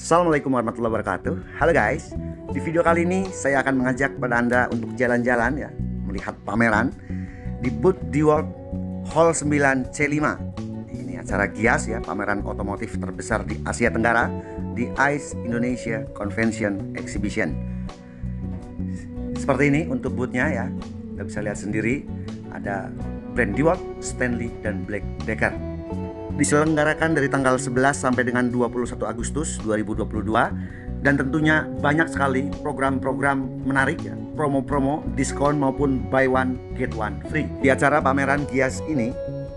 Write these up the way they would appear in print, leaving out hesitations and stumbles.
Assalamualaikum warahmatullahi wabarakatuh. Halo guys, di video kali ini saya akan mengajak pada Anda untuk jalan-jalan ya, melihat pameran di booth DeWalt Hall 9 C5. Ini acara GIAS ya, pameran otomotif terbesar di Asia Tenggara, di ICE Indonesia Convention Exhibition. Seperti ini untuk boothnya ya, Anda bisa lihat sendiri ada brand DeWalt, Stanley, dan Black Decker. Diselenggarakan dari tanggal 11 sampai dengan 21 Agustus 2022, dan tentunya banyak sekali program-program menarik ya, promo-promo, diskon maupun buy one get one free. Di acara pameran GIAS ini,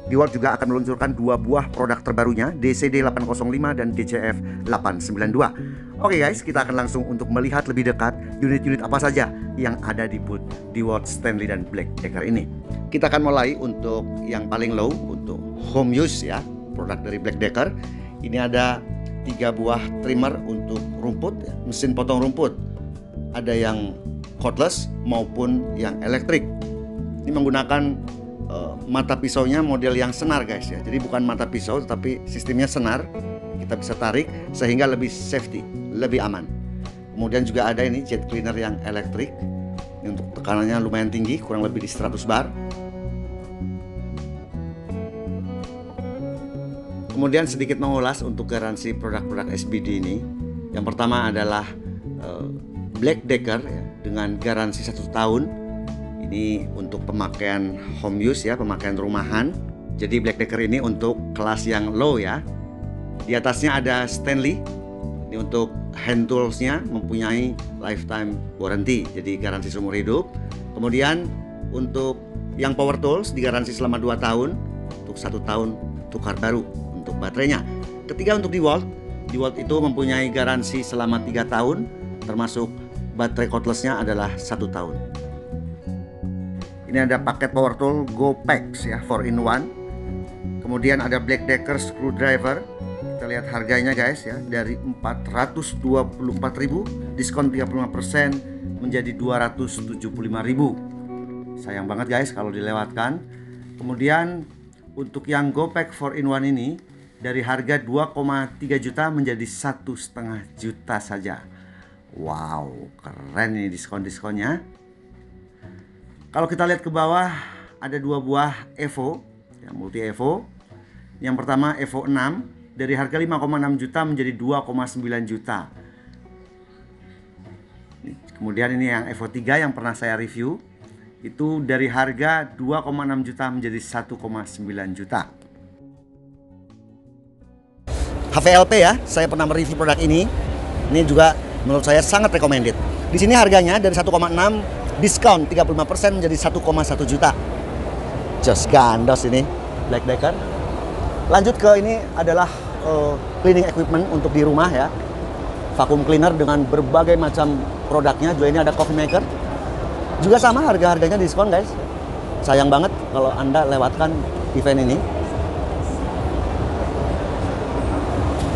DeWalt juga akan meluncurkan dua buah produk terbarunya, DCD 805 dan DCF 892. Oke guys, kita akan langsung untuk melihat lebih dekat unit-unit apa saja yang ada di booth DeWalt, Stanley, dan Black Decker ini. Kita akan mulai untuk yang paling low, untuk home use ya, produk dari Black Decker. Ini ada 3 buah trimmer untuk rumput ya, mesin potong rumput. Ada yang cordless maupun yang elektrik. Ini menggunakan mata pisaunya model yang senar guys ya. Jadi bukan mata pisau tetapi sistemnya senar. Kita bisa tarik sehingga lebih safety, lebih aman. Kemudian juga ada ini jet cleaner yang elektrik. Ini untuk tekanannya lumayan tinggi, kurang lebih di 100 bar. Kemudian sedikit mengulas untuk garansi produk-produk SBD ini. Yang pertama adalah Black Decker ya, dengan garansi 1 tahun. Ini untuk pemakaian home use ya, pemakaian rumahan. Jadi Black Decker ini untuk kelas yang low ya. Di atasnya ada Stanley. Ini untuk hand toolsnya mempunyai lifetime warranty, jadi garansi seumur hidup. Kemudian untuk yang power tools digaransi selama 2 tahun, untuk 1 tahun tukar baru untuk baterainya. Ketiga untuk DeWalt itu mempunyai garansi selama 3 tahun, termasuk baterai cordlessnya adalah 1 tahun. Ini ada paket power tool GoPax ya, 4-in-1. Kemudian ada Black Decker screwdriver. Kita lihat harganya guys ya, dari 424.000 diskon 35% menjadi 275.000. Sayang banget guys kalau dilewatkan. Kemudian untuk yang GoPax 4-in-1 ini dari harga 2,3 juta menjadi 1,5 juta saja. Wow, keren ini diskon-diskonnya. Kalau kita lihat ke bawah ada 2 buah Evo, ya, multi Evo. Yang pertama Evo 6 dari harga 5,6 juta menjadi 2,9 juta. Kemudian ini yang Evo 3 yang pernah saya review. Itu dari harga 2,6 juta menjadi 1,9 juta. HVLP ya, saya pernah mereview produk ini. Ini juga menurut saya sangat recommended. Di sini harganya dari 1,6 diskon 35% menjadi 1,1 juta. Just gandos ini Black Decker. Lanjut ke ini adalah cleaning equipment untuk di rumah ya. Vacuum cleaner dengan berbagai macam produknya. Juga ini ada coffee maker. Juga sama harga-harganya diskon guys. Sayang banget kalau Anda lewatkan event ini.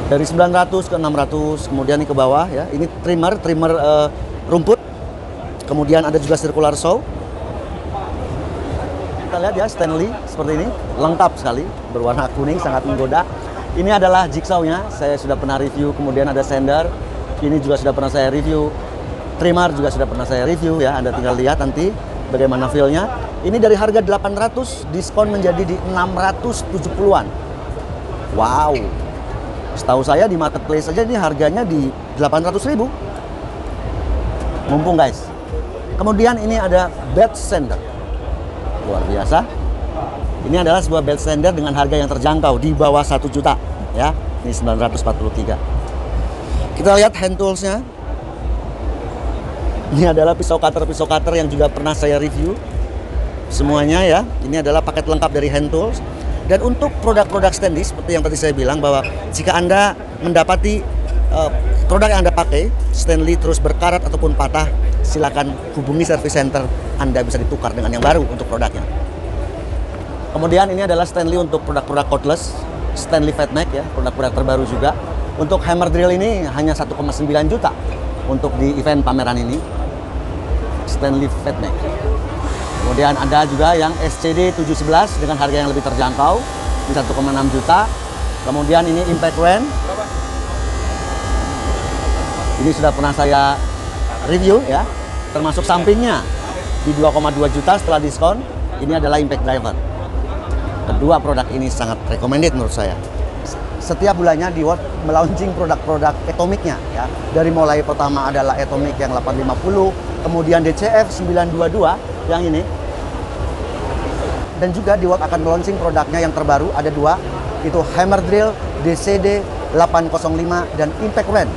Dari 900 ke 600, kemudian ini ke bawah ya. Ini trimmer rumput. Kemudian ada juga circular saw. Kita lihat ya Stanley seperti ini, lengkap sekali, berwarna kuning, sangat menggoda. Ini adalah jigsaw-nya, saya sudah pernah review. Kemudian ada sander, ini juga sudah pernah saya review. Trimmer juga sudah pernah saya review ya, Anda tinggal lihat nanti bagaimana feel-nya. Ini dari harga 800 diskon menjadi di 670-an. Wow. Setahu saya di marketplace aja ini harganya di 800.000. Mumpung guys. Kemudian ini ada belt sander. Luar biasa. Ini adalah sebuah belt sander dengan harga yang terjangkau di bawah 1 juta ya. Ini 943. Kita lihat hand tools-nya. Ini adalah pisau cutter yang juga pernah saya review. Semuanya ya. Ini adalah paket lengkap dari hand tools. Dan untuk produk-produk Stanley seperti yang tadi saya bilang bahwa jika Anda mendapati produk yang Anda pakai Stanley terus berkarat ataupun patah, silakan hubungi service center. Anda bisa ditukar dengan yang baru untuk produknya. Kemudian ini adalah Stanley untuk produk-produk cordless, Stanley Fatmac ya, produk-produk terbaru juga. Untuk hammer drill ini hanya 1,9 juta untuk di event pameran ini. Stanley Fatmac. Kemudian ada juga yang SCD 711 dengan harga yang lebih terjangkau di 1,6 juta. Kemudian ini impact wrench Ini sudah pernah saya review ya, termasuk sampingnya di 2,2 juta setelah diskon. Ini adalah impact driver. Kedua produk ini sangat recommended menurut saya. Setiap bulannya DeWalt melaunching produk-produk Atomic-nya ya. Dari mulai pertama adalah Atomic yang 850, kemudian DCF 922 yang ini. Dan juga DeWalt akan melaunching produknya yang terbaru, ada dua, itu Hammer Drill DCD 805 dan Impact Ren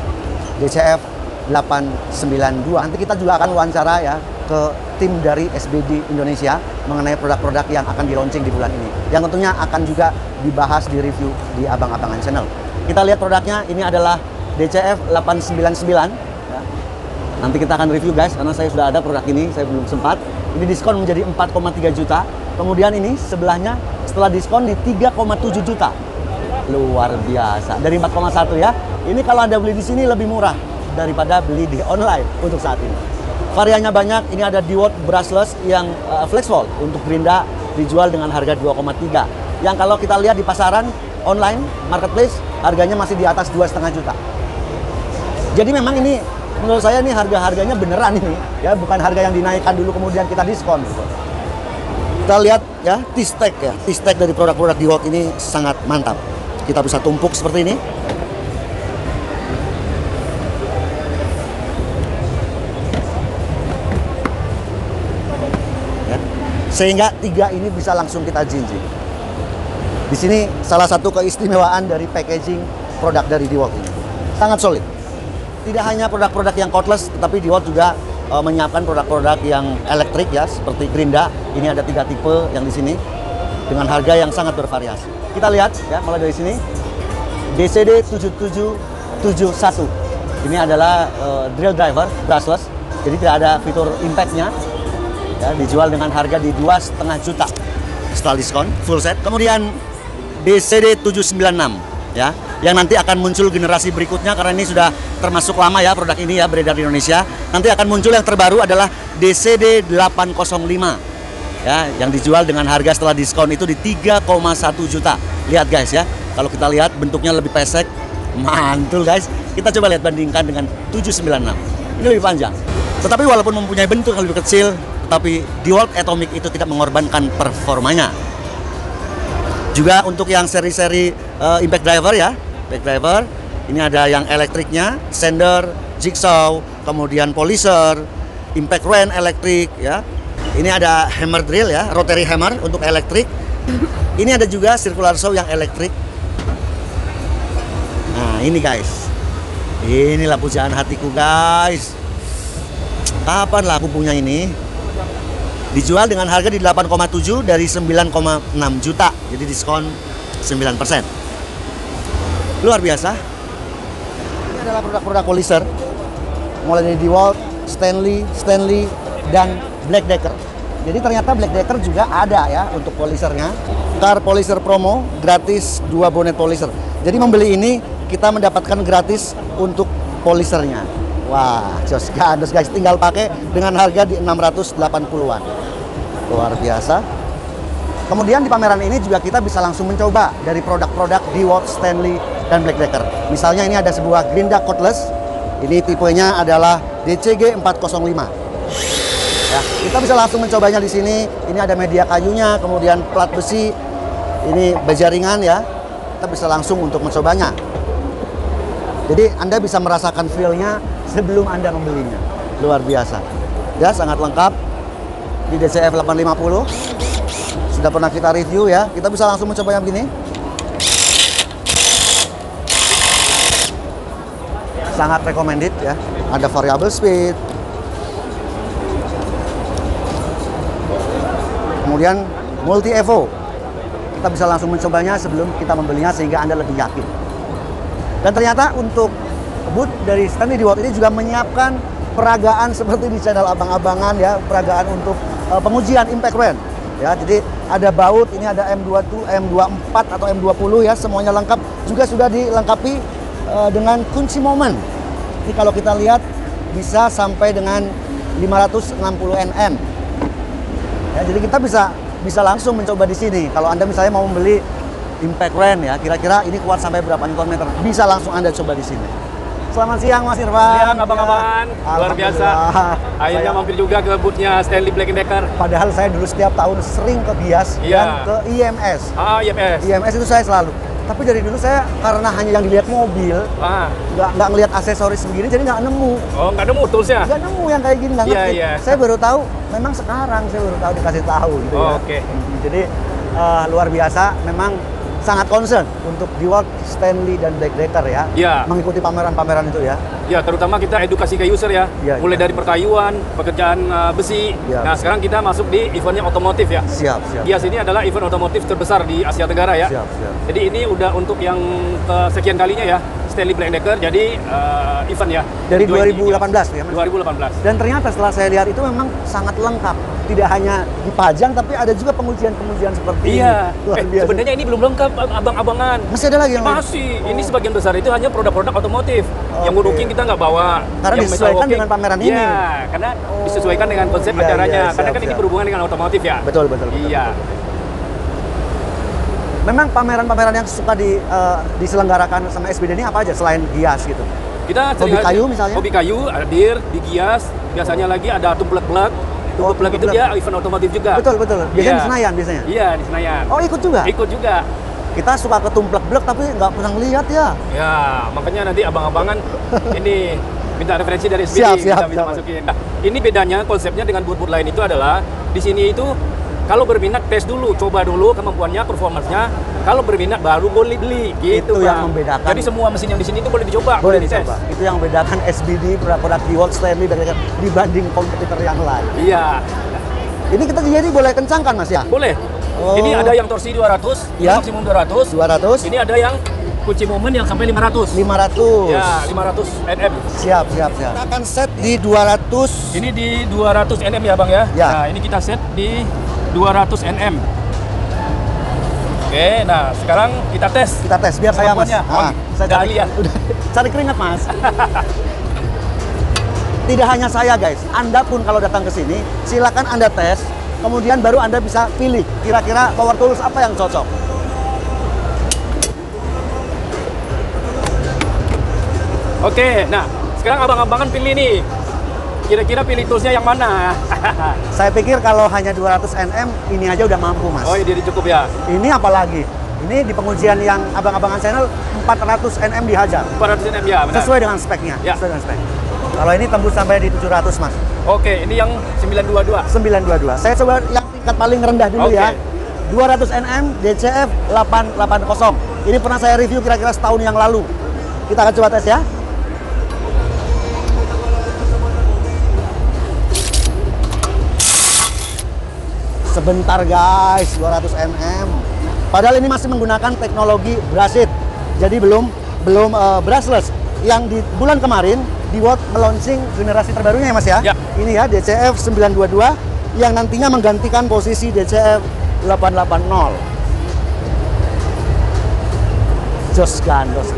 DCF 892. Nanti kita juga akan wawancara ya ke tim dari SBD Indonesia mengenai produk-produk yang akan di launching di bulan ini. Yang tentunya akan juga dibahas di review di Abang-Abangan Channel. Kita lihat produknya, ini adalah DCF 899 ya. Nanti kita akan review guys, karena saya sudah ada produk ini, saya belum sempat. Ini diskon menjadi 4,3 juta. Kemudian ini sebelahnya setelah diskon di 3,7 juta. Luar biasa. Dari 4,1 ya. Ini kalau Anda beli di sini lebih murah daripada beli di online untuk saat ini. Variannya banyak. Ini ada DeWalt brushless yang flex wall untuk gerinda dijual dengan harga 2,3. Yang kalau kita lihat di pasaran online marketplace harganya masih di atas 2,5 juta. Jadi memang ini menurut saya ini harga-harganya beneran ini ya, bukan harga yang dinaikkan dulu kemudian kita diskon gitu. Kita lihat ya, T-Stack ya. T-Stack dari produk-produk DeWalt ini sangat mantap. Kita bisa tumpuk seperti ini. Ya. Sehingga tiga ini bisa langsung kita jinjing. Di sini salah satu keistimewaan dari packaging produk dari DeWalt ini. Sangat solid. Tidak hanya produk-produk yang cordless, tetapi DeWalt juga menyiapkan produk-produk yang elektrik ya, seperti gerinda. Ini ada 3 tipe yang di sini dengan harga yang sangat bervariasi. Kita lihat ya, mulai dari sini DCD 7771. Ini adalah drill driver brushless, jadi tidak ada fitur impact-nya. Ya, dijual dengan harga di 2,5 juta setelah diskon full set. Kemudian DCD 796 ya, yang nanti akan muncul generasi berikutnya karena ini sudah termasuk lama ya produk ini ya beredar di Indonesia. Nanti akan muncul yang terbaru adalah DCD 805 ya, yang dijual dengan harga setelah diskon itu di 3,1 juta. Lihat guys ya, kalau kita lihat bentuknya lebih pesek, mantul guys. Kita coba lihat bandingkan dengan 796. Ini lebih panjang. Tetapi walaupun mempunyai bentuk yang lebih kecil, tetapi DeWalt Atomic itu tidak mengorbankan performanya. Juga untuk yang seri-seri impact driver ya, impact driver, ini ada yang elektriknya, sander, jigsaw, kemudian polisher, impact ren elektrik ya. Ini ada hammer drill ya, rotary hammer untuk elektrik. Ini ada juga circular saw yang elektrik. Nah ini guys, inilah pujaan hatiku guys. Kapan lah aku punya ini? Dijual dengan harga di 8,7 dari 9,6 juta. Jadi diskon 9%. Luar biasa. Ini adalah produk-produk polisher. Mulai dari DeWalt, Stanley, dan Black Decker. Jadi ternyata Black Decker juga ada ya untuk polishernya. Car Polisher promo, gratis 2 bonnet polisher. Jadi membeli ini kita mendapatkan gratis untuk polishernya. Wah, jos gados guys, tinggal pakai dengan harga di 680-an. Luar biasa. Kemudian di pameran ini juga kita bisa langsung mencoba dari produk-produk DeWalt, Stanley, dan Black Decker. Misalnya ini ada sebuah gerinda cordless. Ini tipenya adalah DCG 405. Ya, kita bisa langsung mencobanya di sini. Ini ada media kayunya, kemudian plat besi. Ini baja ringan ya. Kita bisa langsung untuk mencobanya. Jadi Anda bisa merasakan feel-nya sebelum Anda membelinya. Luar biasa. Ya, sangat lengkap. Di DCF 850. Sudah pernah kita review ya. Kita bisa langsung mencobanya begini. Sangat recommended ya. Ada variable speed. Kemudian multi evo. Kita bisa langsung mencobanya sebelum kita membelinya sehingga Anda lebih yakin. Dan ternyata untuk booth dari Stanley DeWalt ini juga menyiapkan peragaan seperti di channel Abang-Abangan ya, peragaan untuk pengujian impact ren. Ya, jadi ada baut, ini ada M22, M24 atau M20 ya, semuanya lengkap. Juga sudah dilengkapi dengan kunci momen. Ini kalau kita lihat bisa sampai dengan 560 Nm. Ya, jadi kita bisa langsung mencoba di sini. Kalau Anda misalnya mau membeli impact ren ya, kira-kira ini kuat sampai berapa Nm, bisa langsung Anda coba di sini. selamat siang Mas Irfan. Siang abang-abangan, luar biasa. Akhirnya mampir juga ke boothnya Stanley Black & Decker. Padahal saya dulu setiap tahun sering ke Gias dan ke IMS. IMS. IMS itu saya selalu. Tapi dari dulu saya karena hanya yang dilihat mobil, nggak ngelihat aksesoris sendiri, jadi nggak nemu. Oh, nggak nemu toolsnya? Nggak nemu yang kayak gini, nggak ngerti. Saya baru tahu, memang sekarang saya baru tahu dikasih tahu gitu ya. Oke. Jadi luar biasa, memang sangat concern untuk DeWalt, Stanley, dan Black & Decker ya, mengikuti pameran-pameran itu ya. Ya, terutama kita edukasi ke user ya, mulai dari perkayuan, pekerjaan besi. Nah, sekarang kita masuk di eventnya otomotif ya. Siap. Gias ini adalah event otomotif terbesar di Asia Tenggara ya. Siap. Jadi ini udah untuk yang kesekian kalinya ya, Stanley Black & Decker jadi event ya. Dari 2018 ya, Mas? 2018. Dan ternyata setelah saya lihat itu memang sangat lengkap. Tidak hanya dipajang, tapi ada juga pengujian-pengujian seperti ini. Sebenarnya ini belum lengkap, abang-abangan. Masih ada lagi yang masih. Ini sebagian besar itu hanya produk-produk otomotif. Yang woodworking kita nggak bawa. Karena yang disesuaikan dengan pameran ini. Iya, karena disesuaikan dengan konsep acaranya. Karena kan ini berhubungan dengan otomotif ya. Betul. Iya. Memang pameran-pameran yang suka diselenggarakan sama SBD ini apa aja selain Gias gitu? Kita hobi kayu misalnya? Hobi kayu, hadir di Gias. Biasanya lagi ada tumplek-plek. Tumplek itu dia event otomotif juga. Betul. Biasanya di Senayan biasanya? Iya, di Senayan. Oh, ikut juga? Ikut juga. Kita suka ke tumplek-blek tapi nggak pernah ngeliat ya. Ya, makanya nanti abang-abangan ini minta referensi dari SBD siap. masukin. Nah, ini bedanya konsepnya dengan booth-booth lain itu adalah di sini itu kalau berminat tes dulu, coba dulu kemampuannya, performanya. Kalau berminat baru boleh beli gitu. Itu yang membedakan. Jadi semua mesin yang di sini itu boleh dicoba, boleh dicoba. Itu yang membedakan SBD produk DeWalt, Stanley dibanding kompetitor yang lain. Iya. Ini kita jadi boleh kencangkan Mas ya? Boleh. Ini ada yang torsi 200, maksimum 200. Ini ada yang kunci momen yang sampai 500. 500. Ya, 500 Nm. Siap. Kita akan set di 200. Ini di 200 Nm ya Bang ya? Nah, ini kita set di 200 Nm. Oke, nah sekarang kita tes. Biar saya Mas. Saya lihat. Cari keringat Mas. Tidak hanya saya guys, Anda pun kalau datang ke sini, silakan Anda tes. Kemudian baru Anda bisa pilih kira-kira power tools apa yang cocok. Oke, nah sekarang abang-abangan pilih nih. Kira-kira pilih toolsnya yang mana? Saya pikir kalau hanya 200 Nm, ini aja udah mampu Mas. Oh, ini cukup ya? Ini apalagi? Ini di pengujian yang abang-abangan channel 400 Nm dihajar. 400 Nm ya, benar. Sesuai dengan speknya. Sesuai dengan spek. Kalau ini tembus sampai di 700 Mas. Oke, ini yang 922. 922. Saya coba yang tingkat paling rendah dulu ya. 200 Nm DCF 880. Ini pernah saya review kira-kira setahun yang lalu. Kita akan coba tes ya. Sebentar guys, 200 Nm. Padahal ini masih menggunakan teknologi brushed. Jadi belum brushless. Yang di bulan kemarin DeWalt melaunching generasi terbarunya ya Mas ya. Ini ya DCF 922 yang nantinya menggantikan posisi DCF 880. Jos gandos.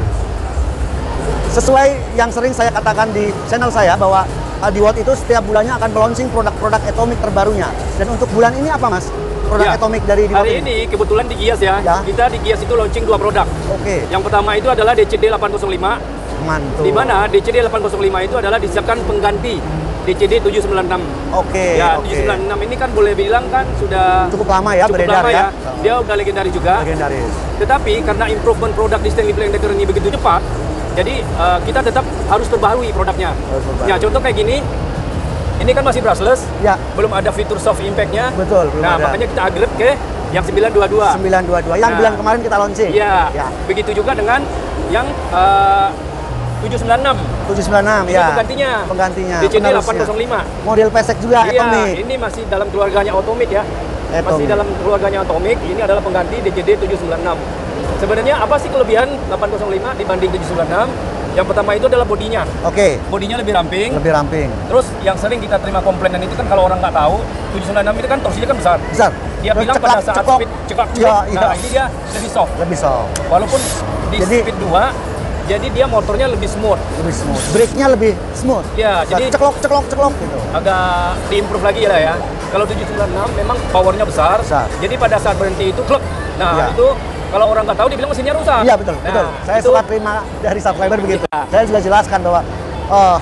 Sesuai yang sering saya katakan di channel saya bahwa DeWalt itu setiap bulannya akan melaunching produk-produk Atomic terbarunya. Dan untuk bulan ini apa Mas? Produk Atomic dari DeWalt hari ini kebetulan di Gias ya. Kita di Gias itu launching 2 produk. Yang pertama itu adalah DCD 805. Mantul. Di mana DCD 805 itu adalah disiapkan pengganti DCD 796. Ya, 796 ini kan boleh bilang kan sudah cukup lama ya beredar ya. Dia udah legendaris juga. Tetapi karena improvement produk di Stanley Black & Decker ini begitu cepat, jadi kita tetap harus perbaharui produknya. Ya, contoh kayak gini. Ini kan masih brushless. Belum ada fitur soft impact-nya. Nah, makanya kita upgrade ke yang 922. 922 yang bulan kemarin kita launching. Begitu juga dengan yang 796. 796 ya. Penggantinya. DCD 805. Model pesek juga Atomic. Ini masih dalam keluarganya Atomic ya. Masih dalam keluarganya Atomic. Ini adalah pengganti DCD 796. Sebenarnya apa sih kelebihan 805 dibanding 796? Yang pertama itu adalah bodinya. Bodinya lebih ramping. Terus yang sering kita terima komplainan itu kan kalau orang nggak tahu, 796 itu kan torsinya kan besar. Dia bilang pada saat speed cekak. Nah, ini dia lebih soft. Walaupun di speed 2 jadi dia motornya lebih smooth. Brake-nya lebih smooth. Ya, jadi ceklok gitu. Agak diimprove lagi lah ya. Kalau 796 memang powernya besar. Jadi pada saat berhenti itu klek. Nah, itu kalau orang nggak tahu dibilang mesinnya rusak. Iya betul, betul. Saya suka terima dari subscriber begitu. Saya juga jelaskan bahwa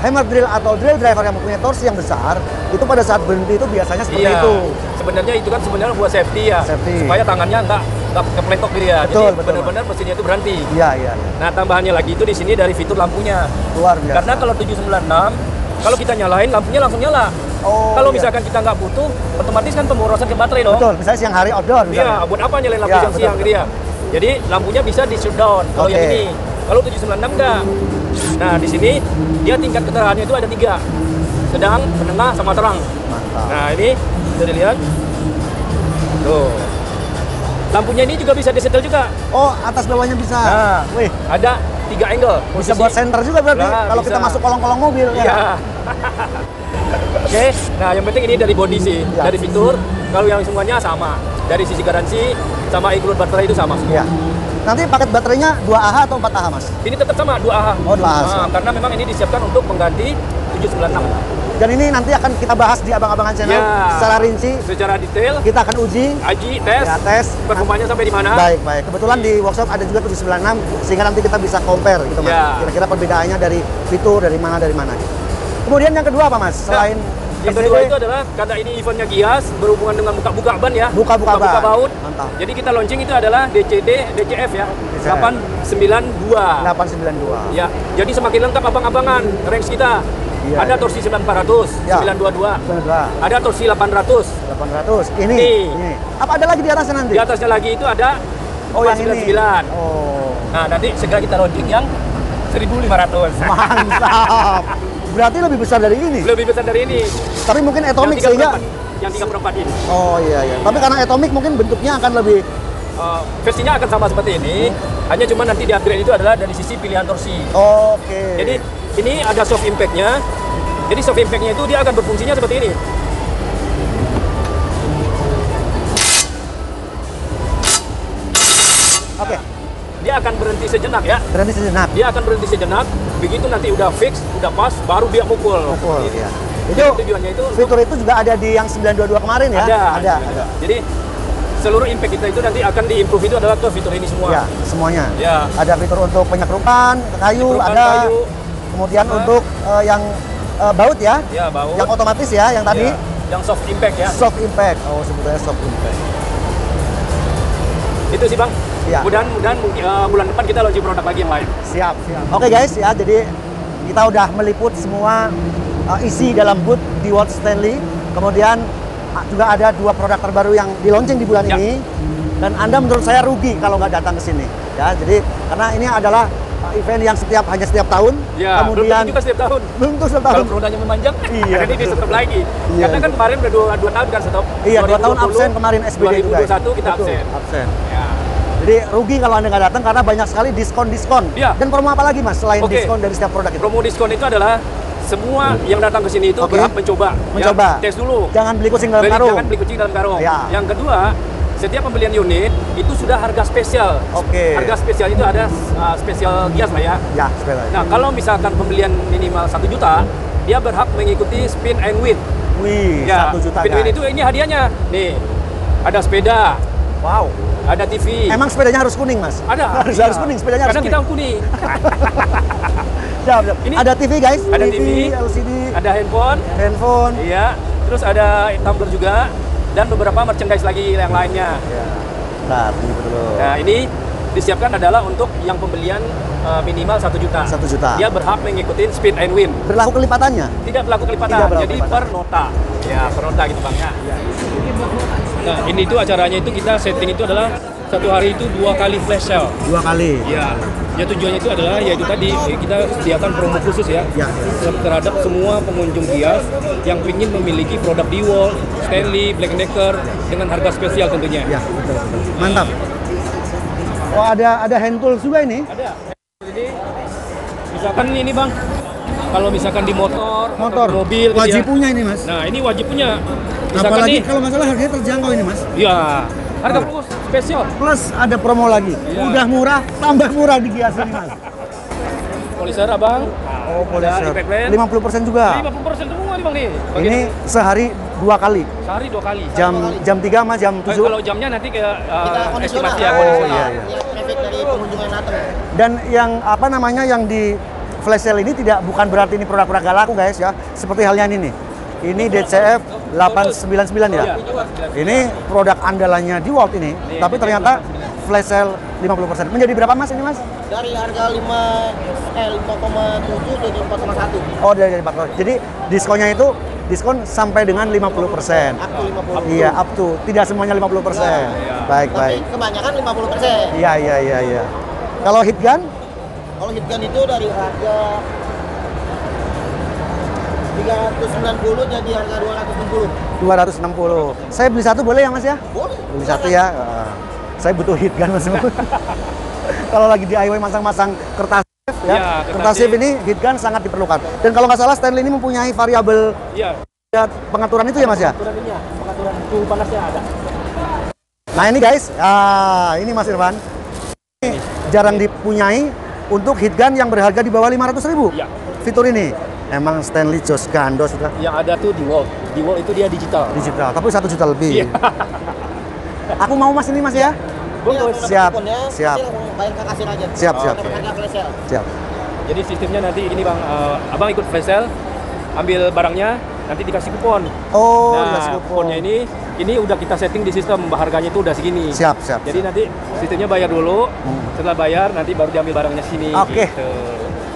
hammer drill atau drill driver yang mempunyai torsi yang besar itu pada saat berhenti itu biasanya seperti itu. Sebenarnya itu kan sebenarnya buat safety ya, supaya tangannya nggak kepletok dia. Betul, jadi benar-benar mesinnya itu berhenti. Iya, iya. Nah tambahannya lagi itu di sini dari fitur lampunya. Luar biasa. Karena kalau 796 kalau kita nyalain lampunya langsung nyala. Kalau misalkan kita nggak butuh, otomatis kan pemborosan ke baterai dong. Betul. Misalnya siang hari outdoor. Iya. Buat apa nyalain lampu siang gitu ya? Jadi lampunya bisa di shutdown. Kalau yang ini, kalau 796 enggak. Nah di sini dia tingkat keterahannya itu ada 3, sedang, menengah, sama terang. Mantap. Nah ini bisa dilihat. Tuh. Lampunya ini juga bisa disetel juga. Oh, atas bawahnya bisa. Nah, wih, ada 3 angle. Bisa buat center juga berarti kalau kita masuk kolong-kolong mobil. Iya. Oke, nah yang penting ini dari body sih, dari fitur. Kalau yang semuanya sama, dari sisi garansi sama include baterai itu sama semua. Iya. Nanti paket baterainya 2Ah atau 4Ah, Mas? Ini tetap sama 2Ah. Oh, 2Ah. Karena memang ini disiapkan untuk mengganti 796. Dan ini nanti akan kita bahas di Abang-Abangan Channel secara rinci. Secara detail. Kita akan uji, tes. Ya, tes. Performanya sampai di mana? Baik, baik. Kebetulan di workshop ada juga 796 sehingga nanti kita bisa compare gitu, Mas. Kira-kira perbedaannya dari fitur dari mana. Kemudian yang kedua apa, Mas? Selain yang kedua itu adalah karena ini eventnya Gias berhubungan dengan buka-buka ban ya. Buka-buka baut. Mantap. Jadi kita launching itu adalah DCF ya. 892. 892. Ya. Jadi semakin lengkap abang-abangan range kita. Iya, ada torsi 9400, 922. Ada torsi 800. 800. Ini. Apa ada lagi di atasnya nanti? Di atasnya lagi itu ada yang ini. Oh. Nah, nanti segera kita launching yang 1500. Mantap. Berarti lebih besar dari ini? Lebih besar dari ini. Tapi mungkin atomic sehingga yang 3/4 ini. Oh iya. Tapi karena atomic mungkin bentuknya akan lebih versinya akan sama seperti ini. Hanya cuma nanti di upgrade itu adalah dari sisi pilihan torsi. Oke. Jadi ini ada soft impact-nya. Jadi soft impact-nya itu dia akan berfungsinya seperti ini. Oke. Dia akan berhenti sejenak ya. Berhenti sejenak. Dia akan berhenti sejenak. Begitu nanti udah fix, udah pas, baru dia mukul. Ya. Itu tujuannya itu. Fitur itu juga ada di yang 922 kemarin ya? Ada. Jadi seluruh impact kita itu nanti akan diimprove itu adalah ke fitur ini semua. Ya, semuanya. Ya. Ada fitur untuk penyekrupan kayu, ada. Kemudian untuk yang baut ya? Ya, baut. Yang otomatis ya, yang tadi? Yang soft impact ya. Soft impact. Oh, sebetulnya soft impact. Itu sih Bang. Ya. Mudah-mudahan bulan depan kita launching produk lagi yang lain. Siap. Oke guys ya, jadi kita udah meliput semua isi dalam booth di World Stanley. Kemudian juga ada 2 produk terbaru yang di launching di bulan ini. Dan Anda menurut saya rugi kalau nggak datang ke sini. Ya, jadi karena ini adalah event yang hanya setiap tahun. Ya, kemudian belum juga setiap tahun. Belum tuh setiap tahun. Kalau rodanya memanjang, ini di stop lagi. Iya, karena kan kemarin udah 2 tahun kan stop. Iya, 2 tahun absen kemarin SBD juga. 2021 kita absen. Ya. Jadi rugi kalau Anda nggak datang karena banyak sekali diskon-diskon. Ya. Dan promo apa lagi Mas selain diskon dari setiap produk itu? Promo diskon itu adalah semua yang datang ke sini itu berhak mencoba. Ya, tes dulu. Jangan beli kucing dalam karung. Jangan beli kucing dalam karung. Ya. Yang kedua, setiap pembelian unit itu sudah harga spesial. Harga spesial itu ada spesial Gias lah ya. Ya, spesial. Nah, kalau misalkan pembelian minimal 1 juta, dia berhak mengikuti spin and win. Wih, ya, 1 juta. Spin and win itu ini hadiahnya. Nih, ada sepeda. Wow. Ada TV. Emang sepedanya harus kuning, Mas? Ada. Harus kuning, sepedanya harus kuning. Karena kita kuning. Siap. Ini ada TV, guys. Ada TV, LCD. Ada handphone. Iya. Terus ada tumbler juga dan beberapa merchandise lagi yang lainnya. Iya. Nah, ini betul. Nah, ini disiapkan adalah untuk yang pembelian minimal 1 juta. 1 juta. Dia berhak mengikuti spin and win. Berlaku kelipatannya? Tidak berlaku kelipatan. Jadi per nota. Ya, per nota gitu Bang ya. Nah, ini tuh acaranya itu kita setting itu adalah 1 hari itu 2 kali flash sale. 2 kali? Iya. Ya tujuannya itu adalah yaitu tadi kita sediakan promo khusus ya. Terhadap semua pengunjung Gias yang ingin memiliki produk DeWalt, Stanley, Black & Decker dengan harga spesial tentunya. Ya, betul. Mantap. Oh, ada hand tools juga ini? Ada. Jadi misalkan ini Bang, kalau misalkan di motor mobil wajib punya ini Mas. Nah, ini wajib punya. Misalkan apalagi kalau masalah harganya terjangkau ini Mas. Iya. Harga khusus spesial. Plus ada promo lagi. Ya. Udah murah, tambah murah di Gias ini Mas. Polisher Abang. Oh, polisher. 50% juga. 50% semua nih Bang nih. Ini sehari 2 kali. Sehari 2 kali. Jam 3 sama jam 7. Kalau jamnya nanti ke estimasi ya. Oh iya. Efek dari pengunjung yang datang. Dan yang apa namanya yang di flash sale ini bukan berarti ini produk-produk gak laku guys ya. Seperti halnya ini nih. Ini DCF 899 ya. Ini produk andalannya DeWalt ini. Tapi ternyata flash sale 50%. Menjadi berapa Mas ini Mas? Dari harga 5,7 jadi 4,1. Oh, dari 4,1. Jadi diskonnya itu diskon sampai dengan 50%. Up to 50. Iya, up to. Tidak semuanya 50%. Baik, Tapi baik. kebanyakan 50%. Iya. Kalau heat gun? Kalau heat gun itu dari harga 390 jadi harga 260. 260. Saya beli satu boleh ya Mas ya? Boleh. Beli satu ya. Saya butuh heat gun Mas. Kalau lagi DIY masang-masang kertas ya, kertas sip ini heat gun sangat diperlukan. Dan kalau nggak salah Stanley ini mempunyai variabel pengaturan itu ya Mas ya? Pengaturan suhu panasnya ada. Nah ini guys, ini Mas Irfan. Ini jarang dipunyai untuk heat gun yang berharga di bawah 500.000. Iya. Fitur ini emang Stanley Jos Gandos sudah. Yang ada tuh DeWalt. DeWalt itu dia digital. Digital, tapi 1 juta lebih. Iya. Aku mau Mas ini Mas ya. Siap. Bayar ke kasir aja. Siap. Harga flash sale. Siap. Jadi sistemnya nanti ini Bang, Abang ikut flash sale, ambil barangnya, nanti dikasih kupon. Oh, Nah, dikasih kupon. kuponnya ini udah kita setting di sistem, harganya itu udah segini. Siap. Jadi nanti sistemnya bayar dulu, setelah bayar nanti baru diambil barangnya sini. Oke. Gitu.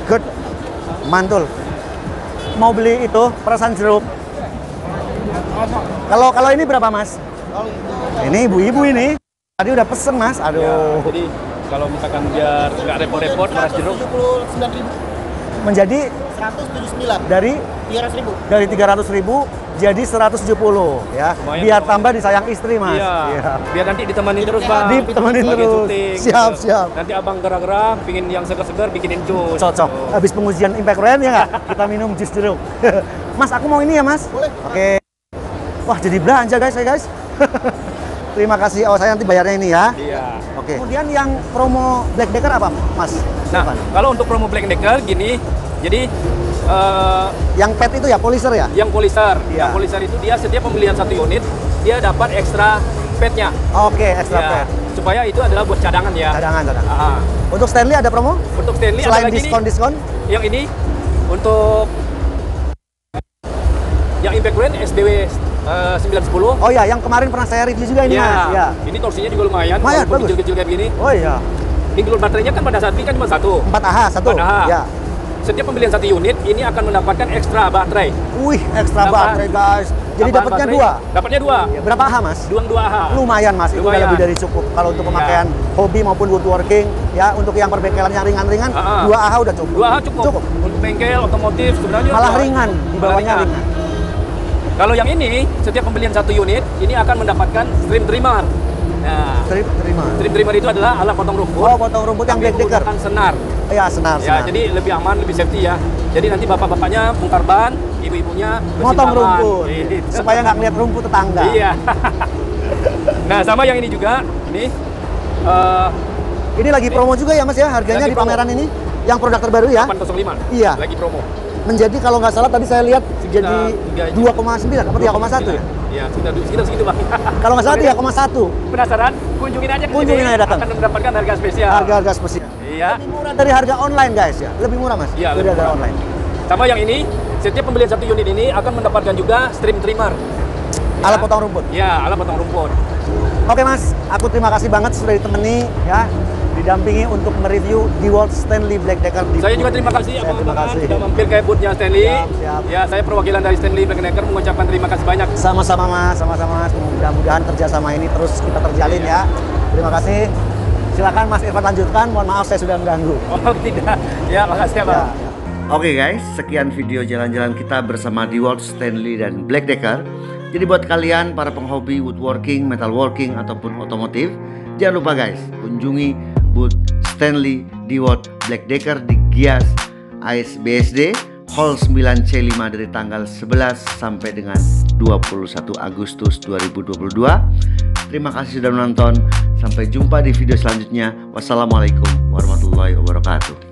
Good. Mantul. Mau beli itu perasan jeruk. Kalau ini berapa Mas? Kalau itu Ini ibu-ibu ini. Tadi udah pesen Mas. Aduh. Ya, jadi kalau misalkan biar nggak repot-repot peras jeruk 179.000 Menjadi 179 dari 300.000. dari 300.000 jadi 170 ya. Lumayan Biar kok. tambah disayang istri Mas. Iya. Biar nanti ditemani terus Bang. Ditemani Sebagai terus. syuting, Siap, gitu. siap. Nanti Abang gerak-gerak, pingin yang segar-segar bikinin jus. Cocok. gitu. Habis pengujian impact rent ya nggak? Kita minum jus jeruk. Mas, aku mau ini ya Mas. Boleh. Oke. Wah, jadi belanja guys, saya guys. Terima kasih. Oh, saya nanti bayarnya ini ya. Iya. Oke. Kemudian yang promo Black Decker apa, Mas? Nah, Irfan? kalau untuk promo Black Decker gini, jadi Yang pet itu ya, polisher ya? yang polisher, Iya. yang polisher itu dia setiap pembelian 1 unit dia dapat ekstra petnya. Oke, extra Ya, pet. supaya itu adalah buat cadangan ya. Cadangan. Ah, Untuk Stanley ada promo? untuk Stanley Selain ada lagi diskon-diskon? nih, yang ini untuk yang Impact Rent SBW 910. Oh ya, yang kemarin pernah saya review juga ini Ya, Mas. Ya. ini torsinya juga lumayan, Lumayan, walaupun bagus. kecil-kecil kayak gini. Oh iya. Include baterainya kan pada saat ini kan cuma 1. 4AH satu. 4AH. Ya. Setiap pembelian 1 unit ini akan mendapatkan ekstra baterai. Wih, ekstra Tambah- baterai guys. Jadi Tambahan dapatnya baterai. 2. Dapatnya 2. Ya, berapa AH Mas? 2 AH. Lumayan Mas, itu udah Lumayan. lebih dari cukup. Kalau untuk pemakaian hobi maupun woodworking, ya untuk yang perbengkelan yang ringan-ringan, 2 AH udah cukup. 2 AH cukup. Untuk bengkel, otomotif sebenarnya Malah 2 AH. ringan, di bawahnya Malah ringan. Kalau yang ini, setiap pembelian 1 unit, ini akan mendapatkan stream trimmer. Nah, Terima. stream trimmer itu adalah alat potong rumput. Oh, potong rumput yang tapi Black Decker. menggunakan senar. Ya, senar. Ya, jadi lebih aman, lebih safety ya. Jadi nanti bapak-bapaknya bongkar ban, ibu-ibunya bersihin motong taman. rumput. Gitu. Supaya nggak ngeliat rumput tetangga. Iya. Nah, sama yang ini juga, ini Ini lagi promo juga ya Mas ya, harganya Lagi di pameran ini. Yang produk terbaru ya. 805. Iya. Lagi promo. Menjadi kalau nggak salah tadi saya lihat Sekitar jadi 3 2,9 atau 3,1 ya. Iya, sekitar segitu Bang. Kalau nggak salah 3,1. Penasaran? Kunjungin aja ke Kunjungin sini. aja datang. Akan mendapatkan harga spesial. Harga-harga spesial. Iya. Lebih murah dari harga online guys ya. Lebih murah Mas. Iya, dari lebih harga murah. online. Sama yang ini, setiap pembelian 1 unit ini akan mendapatkan juga stream trimmer. Alat potong rumput. Ya, alat potong rumput. Oke Mas, aku terima kasih banget sudah ditemani ya, didampingi untuk mereview DeWalt Stanley Black Decker. Saya juga terima kasih Saya terima kasih. sudah mampir ke booth-nya Stanley. Siap. Ya, saya perwakilan dari Stanley Black Decker mengucapkan terima kasih banyak. Sama-sama Mas, sama-sama Mas. Mudah-mudahan kerjasama ini terus kita terjalin ya. Terima kasih. Silakan Mas Irfan lanjutkan. Mohon maaf saya sudah mengganggu. Oh, tidak. Ya, makasih ya, Bang. Oke guys, sekian video jalan-jalan kita bersama DeWalt, Stanley, dan Black Decker. Jadi buat kalian para penghobi woodworking, metalworking, ataupun otomotif, jangan lupa guys, kunjungi booth Stanley, DeWalt, Black Decker di Gias ASBSD Hall 9C5 dari tanggal 11 sampai dengan 21 Agustus 2022. Terima kasih sudah menonton. Sampai jumpa di video selanjutnya. Wassalamualaikum warahmatullahi wabarakatuh.